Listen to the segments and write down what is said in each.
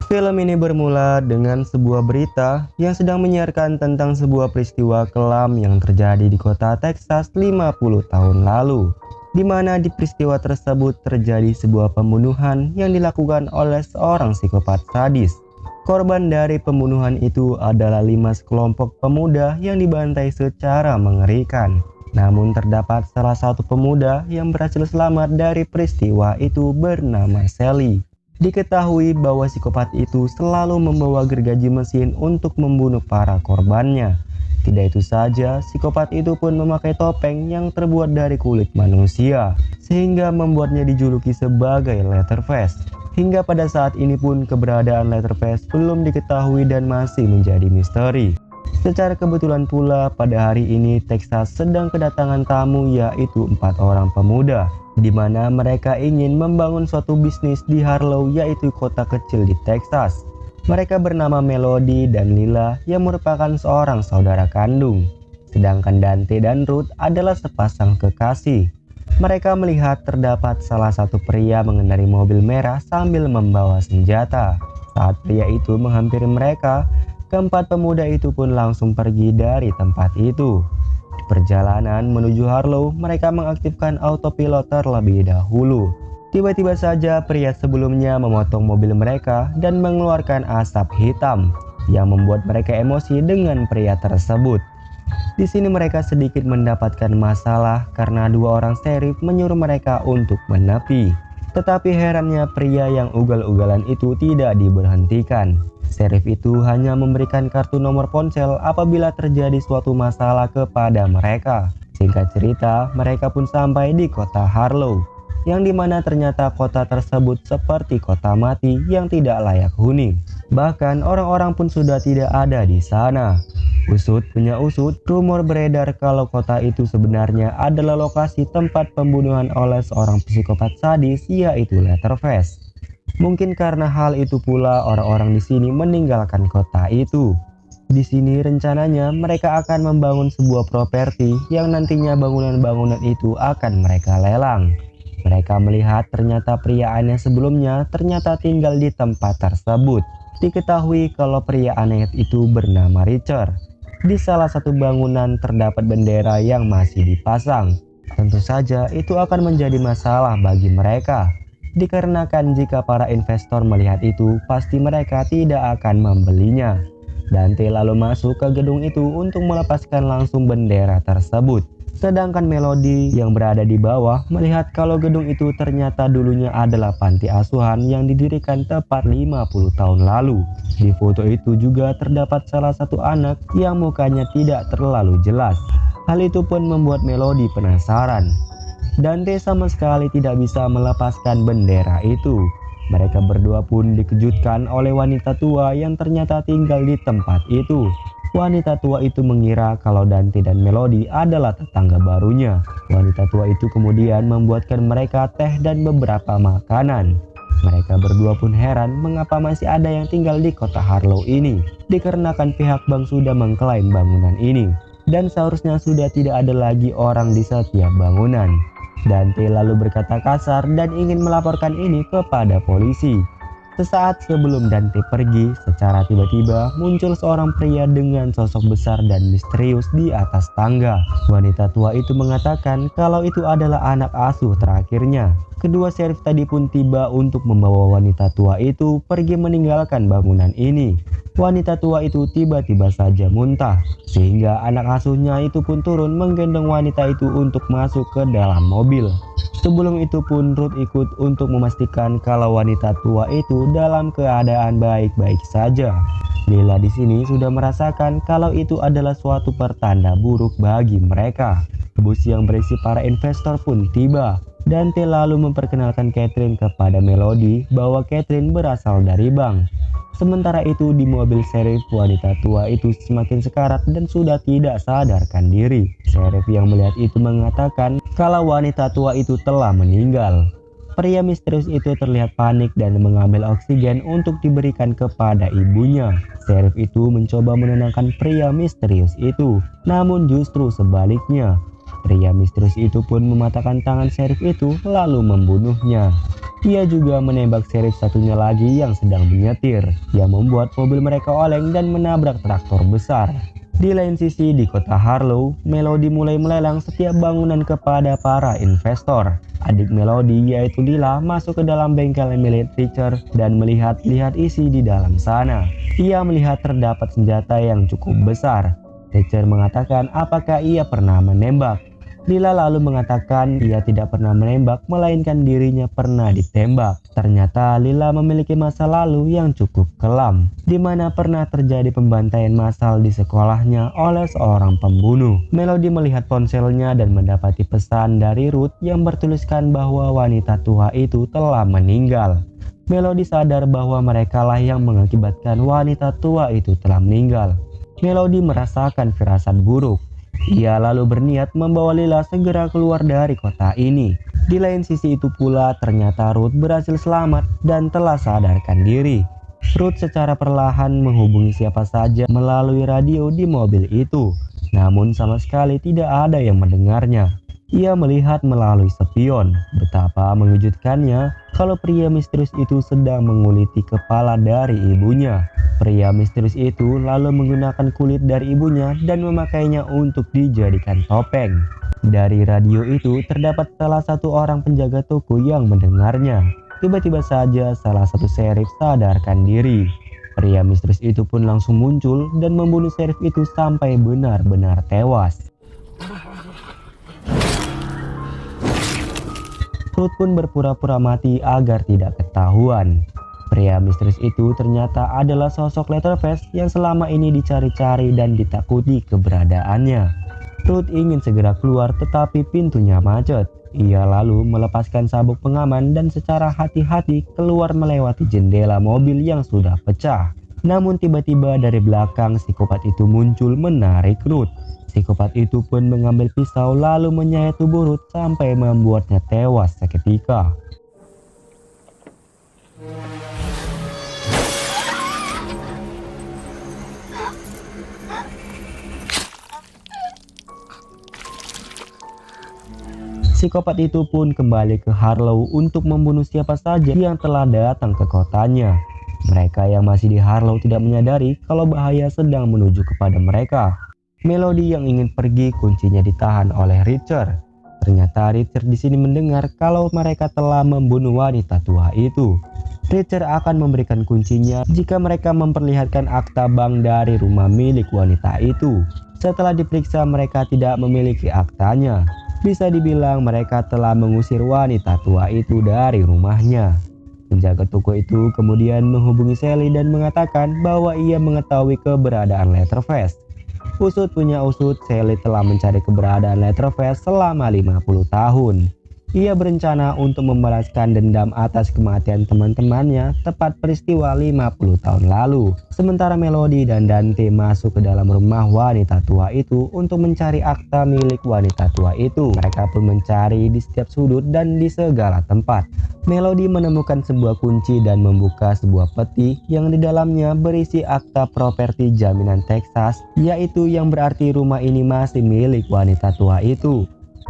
Film ini bermula dengan sebuah berita yang sedang menyiarkan tentang sebuah peristiwa kelam yang terjadi di kota Texas 50 tahun lalu, di mana di peristiwa tersebut terjadi sebuah pembunuhan yang dilakukan oleh seorang psikopat sadis. Korban dari pembunuhan itu adalah 5 sekelompok pemuda yang dibantai secara mengerikan. Namun terdapat salah satu pemuda yang berhasil selamat dari peristiwa itu bernama Sally. Diketahui bahwa psikopat itu selalu membawa gergaji mesin untuk membunuh para korbannya. Tidak itu saja, psikopat itu pun memakai topeng yang terbuat dari kulit manusia, sehingga membuatnya dijuluki sebagai Leatherface. Hingga pada saat ini pun keberadaan Leatherface belum diketahui dan masih menjadi misteri. Secara kebetulan pula pada hari ini Texas sedang kedatangan tamu, yaitu 4 orang pemuda, di mana mereka ingin membangun suatu bisnis di Harlow, yaitu kota kecil di Texas. Mereka bernama Melody dan Lila yang merupakan seorang saudara kandung. Sedangkan Dante dan Ruth adalah sepasang kekasih. Mereka melihat terdapat salah satu pria mengendarai mobil merah sambil membawa senjata. Saat pria itu menghampiri mereka, keempat pemuda itu pun langsung pergi dari tempat itu. Di perjalanan menuju Harlow, mereka mengaktifkan autopilot terlebih dahulu. Tiba-tiba saja pria sebelumnya memotong mobil mereka dan mengeluarkan asap hitam yang membuat mereka emosi dengan pria tersebut. Di sini mereka sedikit mendapatkan masalah karena 2 orang sheriff menyuruh mereka untuk menepi. Tetapi herannya pria yang ugal-ugalan itu tidak diberhentikan. Sheriff itu hanya memberikan kartu nomor ponsel apabila terjadi suatu masalah kepada mereka. Singkat cerita, mereka pun sampai di kota Harlow, yang dimana ternyata kota tersebut seperti kota mati yang tidak layak huni. Bahkan orang-orang pun sudah tidak ada di sana. Usut punya usut, rumor beredar kalau kota itu sebenarnya adalah lokasi tempat pembunuhan oleh seorang psikopat sadis, yaitu Leatherface. Mungkin karena hal itu pula orang-orang di sini meninggalkan kota itu. Di sini rencananya mereka akan membangun sebuah properti yang nantinya bangunan-bangunan itu akan mereka lelang. Mereka melihat ternyata pria aneh sebelumnya ternyata tinggal di tempat tersebut. Diketahui kalau pria aneh itu bernama Richard. Di salah satu bangunan terdapat bendera yang masih dipasang. Tentu saja itu akan menjadi masalah bagi mereka. Dikarenakan jika para investor melihat itu, pasti mereka tidak akan membelinya. Dante lalu masuk ke gedung itu untuk melepaskan langsung bendera tersebut. Sedangkan Melody yang berada di bawah melihat kalau gedung itu ternyata dulunya adalah panti asuhan yang didirikan tepat 50 tahun lalu. Di foto itu juga terdapat salah satu anak yang mukanya tidak terlalu jelas. Hal itu pun membuat Melody penasaran. Dante sama sekali tidak bisa melepaskan bendera itu. Mereka berdua pun dikejutkan oleh wanita tua yang ternyata tinggal di tempat itu. Wanita tua itu mengira kalau Dante dan Melody adalah tetangga barunya. Wanita tua itu kemudian membuatkan mereka teh dan beberapa makanan. Mereka berdua pun heran mengapa masih ada yang tinggal di kota Harlow ini, dikarenakan pihak bank sudah mengklaim bangunan ini, dan seharusnya sudah tidak ada lagi orang di setiap bangunan. Dante lalu berkata kasar dan ingin melaporkan ini kepada polisi. Sesaat sebelum Dante pergi, secara tiba-tiba muncul seorang pria dengan sosok besar dan misterius di atas tangga. Wanita tua itu mengatakan kalau itu adalah anak asuh terakhirnya. Kedua sheriff tadi pun tiba untuk membawa wanita tua itu pergi meninggalkan bangunan ini. Wanita tua itu tiba-tiba saja muntah, sehingga anak asuhnya itu pun turun menggendong wanita itu untuk masuk ke dalam mobil. Sebelum itu pun Ruth ikut untuk memastikan kalau wanita tua itu dalam keadaan baik-baik saja. Lila di sini sudah merasakan kalau itu adalah suatu pertanda buruk bagi mereka. Bus yang berisi para investor pun tiba. Dante lalu memperkenalkan Catherine kepada Melody bahwa Catherine berasal dari bank. Sementara itu di mobil sheriff, wanita tua itu semakin sekarat dan sudah tidak sadarkan diri. Sheriff yang melihat itu mengatakan kalau wanita tua itu telah meninggal. Pria misterius itu terlihat panik dan mengambil oksigen untuk diberikan kepada ibunya. Sheriff itu mencoba menenangkan pria misterius itu, namun justru sebaliknya. Pria misterius itu pun mematahkan tangan sheriff itu lalu membunuhnya. Ia juga menembak sheriff satunya lagi yang sedang menyetir, yang membuat mobil mereka oleng dan menabrak traktor besar. Di lain sisi, di kota Harlow, Melody mulai melelang setiap bangunan kepada para investor. Adik Melody, yaitu Lila, masuk ke dalam bengkel milik Richard dan melihat-lihat isi di dalam sana. Ia melihat terdapat senjata yang cukup besar. Richard mengatakan apakah ia pernah menembak. Lila lalu mengatakan ia tidak pernah menembak, melainkan dirinya pernah ditembak. Ternyata Lila memiliki masa lalu yang cukup kelam, di mana pernah terjadi pembantaian massal di sekolahnya oleh seorang pembunuh. Melody melihat ponselnya dan mendapati pesan dari Ruth yang bertuliskan bahwa wanita tua itu telah meninggal. Melody sadar bahwa merekalah yang mengakibatkan wanita tua itu telah meninggal. Melody merasakan firasat buruk. Ia lalu berniat membawa Lila segera keluar dari kota ini. Di lain sisi itu pula, ternyata Ruth berhasil selamat dan telah sadarkan diri. Ruth secara perlahan menghubungi siapa saja melalui radio di mobil itu. Namun sama sekali tidak ada yang mendengarnya. Ia melihat melalui spion. Betapa mengejutkannya kalau pria misterius itu sedang menguliti kepala dari ibunya. Pria misterius itu lalu menggunakan kulit dari ibunya dan memakainya untuk dijadikan topeng. Dari radio itu terdapat salah satu orang penjaga toko yang mendengarnya. Tiba-tiba saja salah satu sheriff sadarkan diri. Pria misterius itu pun langsung muncul dan membunuh sheriff itu sampai benar-benar tewas. Ruth pun berpura-pura mati agar tidak ketahuan. Pria misterius itu ternyata adalah sosok Leatherface yang selama ini dicari-cari dan ditakuti keberadaannya. Ruth ingin segera keluar tetapi pintunya macet. Ia lalu melepaskan sabuk pengaman dan secara hati-hati keluar melewati jendela mobil yang sudah pecah. Namun tiba-tiba dari belakang psikopat itu muncul menarik Ruth. Psikopat itu pun mengambil pisau lalu menyayat tubuh Ruth sampai membuatnya tewas seketika. Psikopat itu pun kembali ke Harlow untuk membunuh siapa saja yang telah datang ke kotanya. Mereka yang masih di Harlow tidak menyadari kalau bahaya sedang menuju kepada mereka. Melody yang ingin pergi kuncinya ditahan oleh Richard. Ternyata Richard di sini mendengar kalau mereka telah membunuh wanita tua itu. Richard akan memberikan kuncinya jika mereka memperlihatkan akta bank dari rumah milik wanita itu. Setelah diperiksa mereka tidak memiliki aktanya. Bisa dibilang mereka telah mengusir wanita tua itu dari rumahnya. Penjaga toko itu kemudian menghubungi Sally dan mengatakan bahwa ia mengetahui keberadaan Leatherface. Usut punya usut, Sally telah mencari keberadaan Leatherface selama 50 tahun. Ia berencana untuk membalaskan dendam atas kematian teman-temannya tepat peristiwa 50 tahun lalu. Sementara Melody dan Dante masuk ke dalam rumah wanita tua itu untuk mencari akta milik wanita tua itu. Mereka pun mencari di setiap sudut dan di segala tempat. Melody menemukan sebuah kunci dan membuka sebuah peti yang di dalamnya berisi akta properti jaminan Texas, yaitu yang berarti rumah ini masih milik wanita tua itu.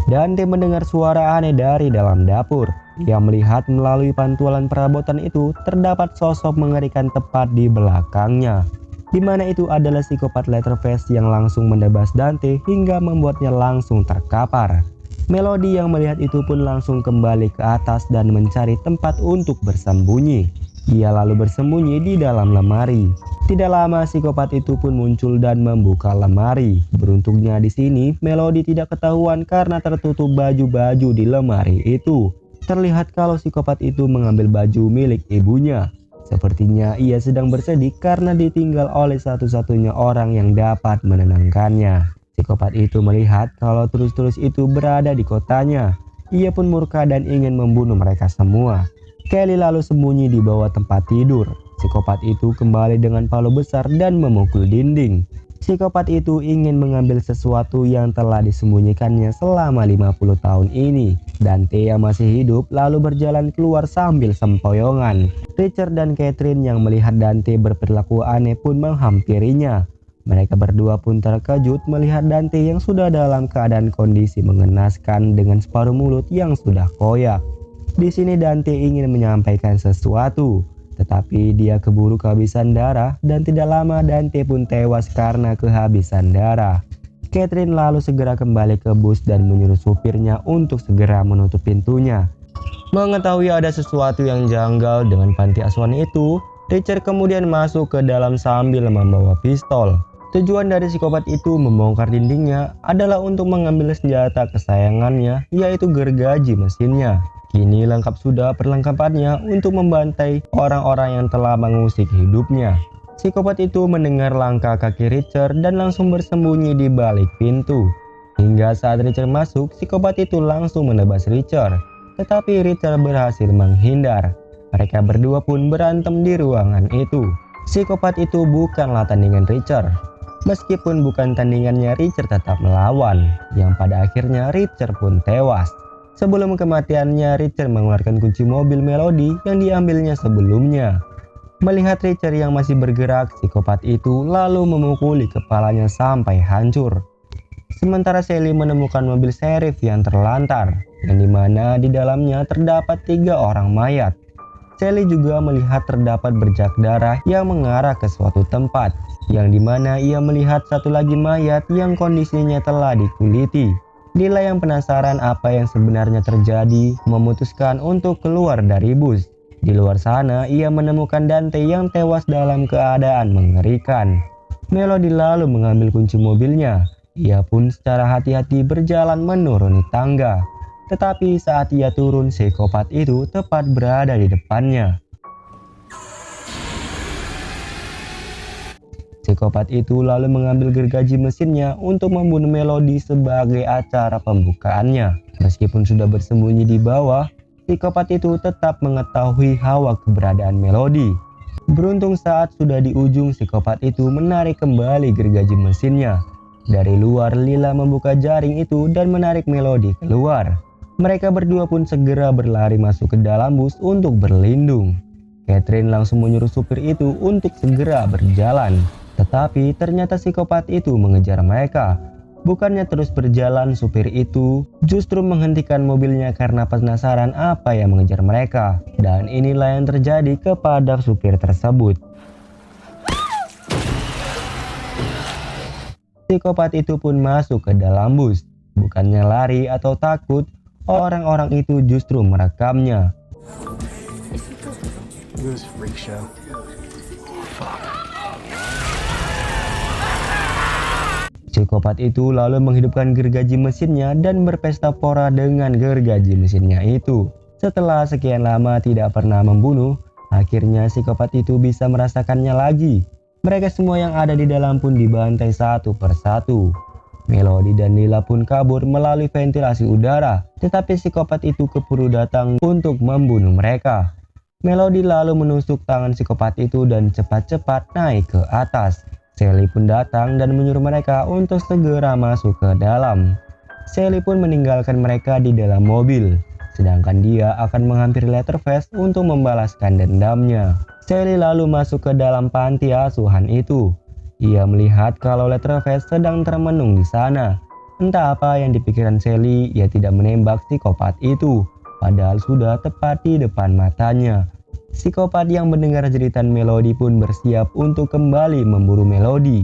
Dante mendengar suara aneh dari dalam dapur. Ia melihat melalui pantulan perabotan itu terdapat sosok mengerikan tepat di belakangnya, di mana itu adalah psikopat Leatherface yang langsung mendebas Dante hingga membuatnya langsung terkapar. Melody yang melihat itu pun langsung kembali ke atas dan mencari tempat untuk bersembunyi. Ia lalu bersembunyi di dalam lemari. Tidak lama psikopat itu pun muncul dan membuka lemari. Beruntungnya di sini Melody tidak ketahuan karena tertutup baju-baju di lemari itu. Terlihat kalau psikopat itu mengambil baju milik ibunya. Sepertinya ia sedang bersedih karena ditinggal oleh satu-satunya orang yang dapat menenangkannya. Psikopat itu melihat kalau terus-terus itu berada di kotanya. Ia pun murka dan ingin membunuh mereka semua. Kelly lalu sembunyi di bawah tempat tidur. Psikopat itu kembali dengan palu besar dan memukul dinding. Psikopat itu ingin mengambil sesuatu yang telah disembunyikannya selama 50 tahun ini. Dante yang masih hidup lalu berjalan keluar sambil sempoyongan. Richard dan Catherine yang melihat Dante berperilaku aneh pun menghampirinya. Mereka berdua pun terkejut melihat Dante yang sudah dalam keadaan kondisi mengenaskan dengan separuh mulut yang sudah koyak. Di sini Dante ingin menyampaikan sesuatu, tetapi dia keburu kehabisan darah dan tidak lama Dante pun tewas karena kehabisan darah. Catherine lalu segera kembali ke bus dan menyuruh supirnya untuk segera menutup pintunya. Mengetahui ada sesuatu yang janggal dengan panti asuhan itu, Richard kemudian masuk ke dalam sambil membawa pistol. Tujuan dari psikopat itu membongkar dindingnya adalah untuk mengambil senjata kesayangannya, yaitu gergaji mesinnya. Kini lengkap sudah perlengkapannya untuk membantai orang-orang yang telah mengusik hidupnya. Psikopat itu mendengar langkah kaki Richard dan langsung bersembunyi di balik pintu. Hingga saat Richard masuk, psikopat itu langsung menebas Richard. Tetapi Richard berhasil menghindar. Mereka berdua pun berantem di ruangan itu. Psikopat itu bukanlah tandingan Richard. Meskipun bukan tandingannya, Richard tetap melawan, yang pada akhirnya Richard pun tewas. Sebelum kematiannya, Richard mengeluarkan kunci mobil Melody yang diambilnya sebelumnya. Melihat Richard yang masih bergerak, psikopat itu lalu memukuli kepalanya sampai hancur. Sementara Sally menemukan mobil sheriff yang terlantar, yang dimana di dalamnya terdapat 3 orang mayat. Sally juga melihat terdapat bercak darah yang mengarah ke suatu tempat, yang dimana ia melihat satu lagi mayat yang kondisinya telah dikuliti. Dila yang penasaran apa yang sebenarnya terjadi, memutuskan untuk keluar dari bus. Di luar sana, ia menemukan Dante yang tewas dalam keadaan mengerikan. Melody lalu mengambil kunci mobilnya. Ia pun secara hati-hati berjalan menuruni tangga. Tetapi saat ia turun, psikopat itu tepat berada di depannya. Psikopat itu lalu mengambil gergaji mesinnya untuk membunuh Melody sebagai acara pembukaannya. Meskipun sudah bersembunyi di bawah, psikopat itu tetap mengetahui hawa keberadaan Melody. Beruntung saat sudah di ujung, psikopat itu menarik kembali gergaji mesinnya. Dari luar, Lila membuka jaring itu dan menarik Melody keluar. Mereka berdua pun segera berlari masuk ke dalam bus untuk berlindung. Catherine langsung menyuruh supir itu untuk segera berjalan. Tetapi ternyata psikopat itu mengejar mereka. Bukannya terus berjalan, supir itu justru menghentikan mobilnya karena penasaran apa yang mengejar mereka. Dan inilah yang terjadi kepada supir tersebut. Psikopat itu pun masuk ke dalam bus. Bukannya lari atau takut, orang-orang itu justru merekamnya. Psikopat itu lalu menghidupkan gergaji mesinnya dan berpesta pora dengan gergaji mesinnya itu. Setelah sekian lama tidak pernah membunuh, akhirnya psikopat itu bisa merasakannya lagi. Mereka semua yang ada di dalam pun dibantai satu persatu. Melody dan Lila pun kabur melalui ventilasi udara, tetapi psikopat itu keburu datang untuk membunuh mereka. Melody lalu menusuk tangan psikopat itu dan cepat-cepat naik ke atas. Sally pun datang dan menyuruh mereka untuk segera masuk ke dalam. Sally pun meninggalkan mereka di dalam mobil, sedangkan dia akan menghampiri Leatherface untuk membalaskan dendamnya. Sally lalu masuk ke dalam panti asuhan itu. Ia melihat kalau Leatherface sedang termenung di sana. Entah apa yang dipikirkan Sally, ia tidak menembak psikopat itu, padahal sudah tepat di depan matanya. Psikopat yang mendengar jeritan Melody pun bersiap untuk kembali memburu Melody.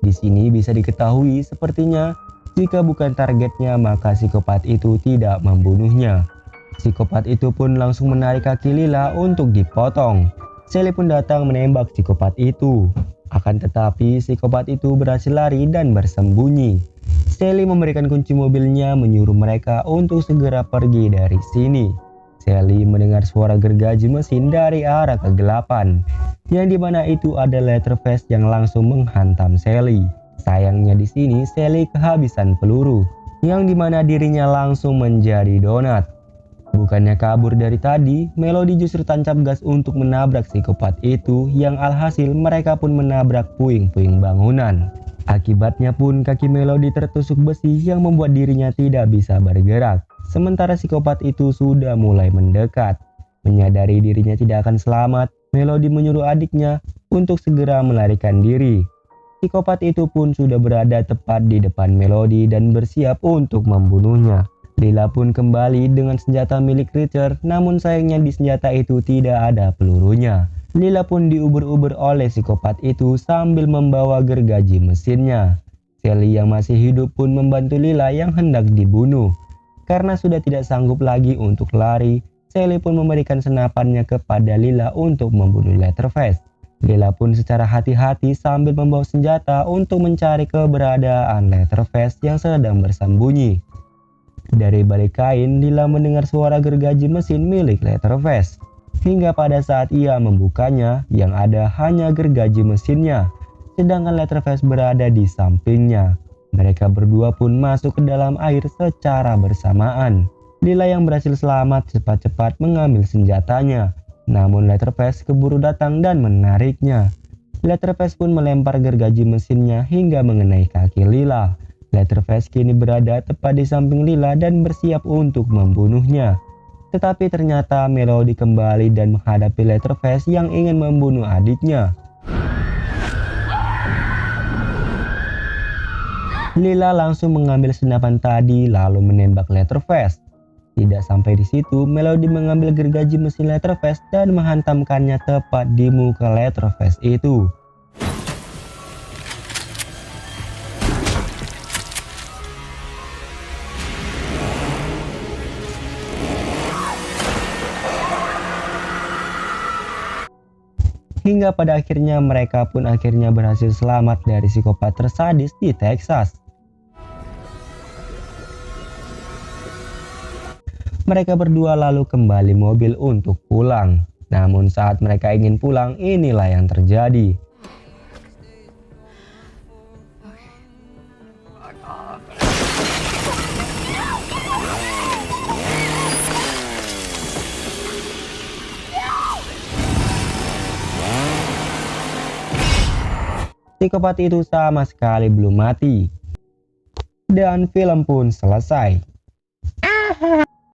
Di sini bisa diketahui sepertinya jika bukan targetnya maka psikopat itu tidak membunuhnya. Psikopat itu pun langsung menarik kaki Lila untuk dipotong. Sally pun datang menembak psikopat itu. Akan tetapi psikopat itu berhasil lari dan bersembunyi. Sally memberikan kunci mobilnya menyuruh mereka untuk segera pergi dari sini. Sally mendengar suara gergaji mesin dari arah kegelapan, yang dimana itu ada Leatherface yang langsung menghantam Sally. Sayangnya di sini Sally kehabisan peluru, yang dimana dirinya langsung menjadi donat. Bukannya kabur dari tadi, Melody justru tancap gas untuk menabrak psikopat itu, yang alhasil mereka pun menabrak puing-puing bangunan. Akibatnya pun kaki Melody tertusuk besi yang membuat dirinya tidak bisa bergerak. Sementara psikopat itu sudah mulai mendekat. Menyadari dirinya tidak akan selamat, Melody menyuruh adiknya untuk segera melarikan diri. Psikopat itu pun sudah berada tepat di depan Melody dan bersiap untuk membunuhnya. Lila pun kembali dengan senjata milik Richard, namun sayangnya di senjata itu tidak ada pelurunya. Lila pun diuber-uber oleh psikopat itu sambil membawa gergaji mesinnya. Sally yang masih hidup pun membantu Lila yang hendak dibunuh. Karena sudah tidak sanggup lagi untuk lari, Sally pun memberikan senapannya kepada Lila untuk membunuh Leatherface. Lila pun secara hati-hati sambil membawa senjata untuk mencari keberadaan Leatherface yang sedang bersembunyi. Dari balik kain, Lila mendengar suara gergaji mesin milik Leatherface. Hingga pada saat ia membukanya, yang ada hanya gergaji mesinnya, sedangkan Leatherface berada di sampingnya. Mereka berdua pun masuk ke dalam air secara bersamaan. Lila yang berhasil selamat cepat-cepat mengambil senjatanya, namun Leatherface keburu datang dan menariknya. Leatherface pun melempar gergaji mesinnya hingga mengenai kaki Lila. Leatherface kini berada tepat di samping Lila dan bersiap untuk membunuhnya. Tetapi ternyata Melody kembali dan menghadapi Leatherface yang ingin membunuh adiknya. Lila langsung mengambil senapan tadi lalu menembak Leatherface. Tidak sampai di situ, Melody mengambil gergaji mesin Leatherface dan menghantamkannya tepat di muka Leatherface itu. Hingga pada akhirnya mereka pun akhirnya berhasil selamat dari psikopat tersadis di Texas. Mereka berdua lalu kembali mobil untuk pulang. Namun saat mereka ingin pulang, inilah yang terjadi. Psikopat itu sama sekali belum mati. Dan film pun selesai.